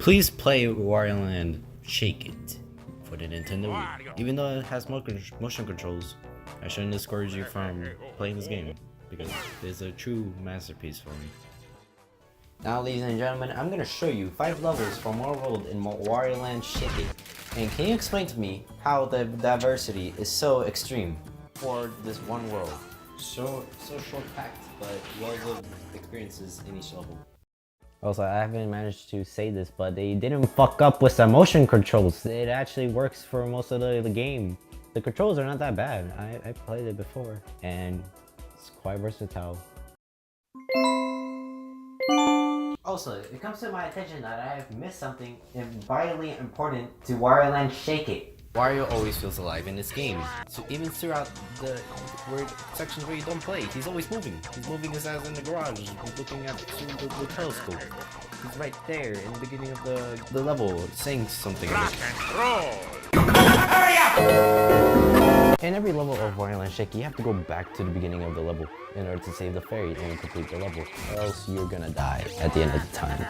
Please play Wario Land Shake It for the Nintendo Wii. Even though it has motion controls, I shouldn't discourage you from playing this game because it's a true masterpiece for me. Now, ladies and gentlemen, I'm gonna show you 5 levels from our world in Wario Land Shake It. And can you explain to me how the diversity is so extreme for this one world? So short-packed, but loads of experiences in each level. Also, I haven't managed to say this, but they didn't fuck up with the motion controls. It actually works for most of the game. The controls are not that bad. I played it before, and it's quite versatile. Also, it comes to my attention that I have missed something vitally important to Wario Land Shake It. Wario always feels alive in this game. So even throughout the sections where you don't play, he's always moving. He's moving his ass in the garage. He's looking at the telescope. He's right there in the beginning of the level, saying something. Rock and roll! Hurry up! In every level of Wario Land Shake It, you have to go back to the beginning of the level in order to save the fairy and complete the level, or else you're gonna die at the end of the time.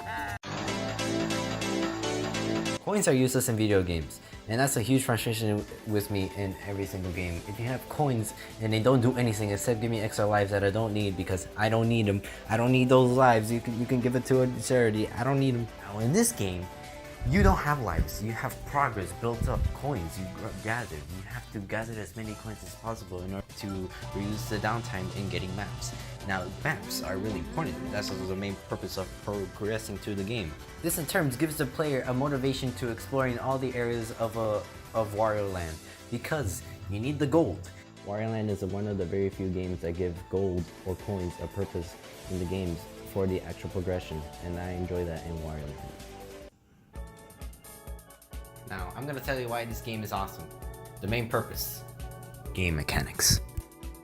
Coins are useless in video games, and that's a huge frustration with me in every single game. If you have coins and they don't do anything except give me extra lives that I don't need because I don't need them. I don't need those lives. You can give it to a charity. I don't need them. Now in this game, you don't have lives. You have progress built up, coins you gathered. You have to gather as many coins as possible in order to reduce the downtime in getting maps. Now, maps are really important. That's the main purpose of progressing through the game. This in turn gives the player a motivation to exploring all the areas of Wario Land because you need the gold. Wario Land is one of the very few games that give gold or coins a purpose in the games for the actual progression, and I enjoy that in Wario Land. Now, I'm gonna tell you why this game is awesome. The main purpose. Game mechanics.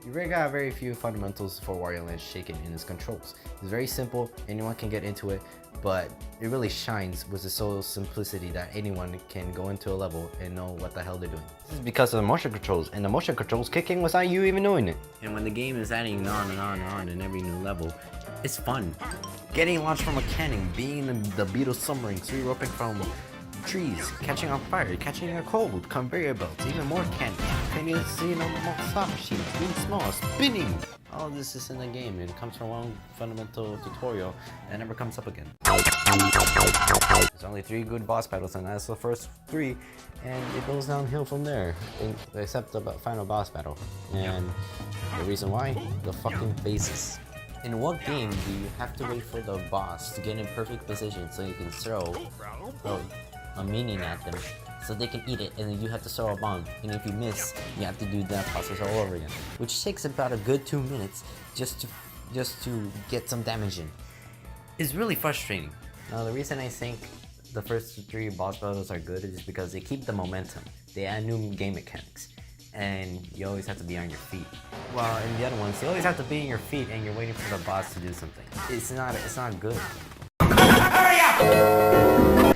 You really got very few fundamentals for Wario Land Shake It in its controls. It's very simple, anyone can get into it, but it really shines with the sole simplicity that anyone can go into a level and know what the hell they're doing. This is because of the motion controls, and the motion controls kick in without you even knowing it. And when the game is adding on and on and on in every new level, it's fun. Getting launched from a cannon, being in the Beetle submarine, re-roping from trees, catching on fire, catching a cold, conveyor belts, even more cannons, seeing slot machines, being small, spinning. All this is in the game and it comes from one fundamental tutorial that never comes up again. There's only 3 good boss battles and that's the first 3, and it goes downhill from there, except the final boss battle. And the reason why? The fucking phases. In what game do you have to wait for the boss to get in perfect position so you can throw a minion at them so they can eat it, and then you have to throw a bomb, and if you miss you have to do that process all over again, which takes about a good 2 minutes just to get some damage in. It's really frustrating. Now the reason I think the first 3 boss battles are good is because they keep the momentum. They add new game mechanics and you always have to be on your feet, while in the other ones you always have to be on your feet and you're waiting for the boss to do something. It's not good. Hurry up!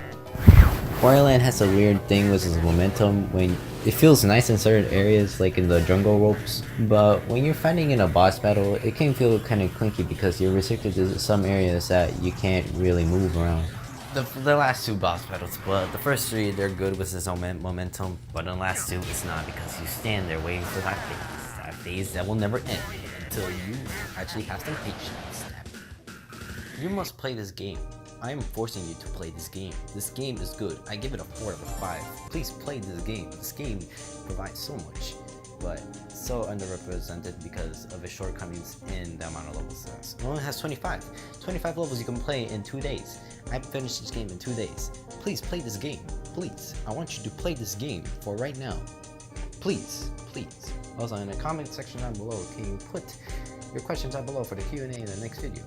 Wario Land has a weird thing with its momentum when it feels nice in certain areas like in the jungle ropes, but when you're fighting in a boss battle it can feel kind of clinky because you're restricted to some areas that you can't really move around. The last 2 boss battles, but the first 3 they're good with its momentum, but the last 2 it's not because you stand there waiting for that phase. That phase that will never end until you actually have some patience. You must play this game. I am forcing you to play this game. This game is good. I give it a 4 out of 5. Please play this game. This game provides so much, but so underrepresented because of its shortcomings in the amount of levels it has. It only has 25 levels you can play in 2 days. I finished this game in 2 days. Please play this game. Please. I want you to play this game for right now. Please. Please. Also, in the comment section down below, can you put your questions down below for the Q&A in the next video?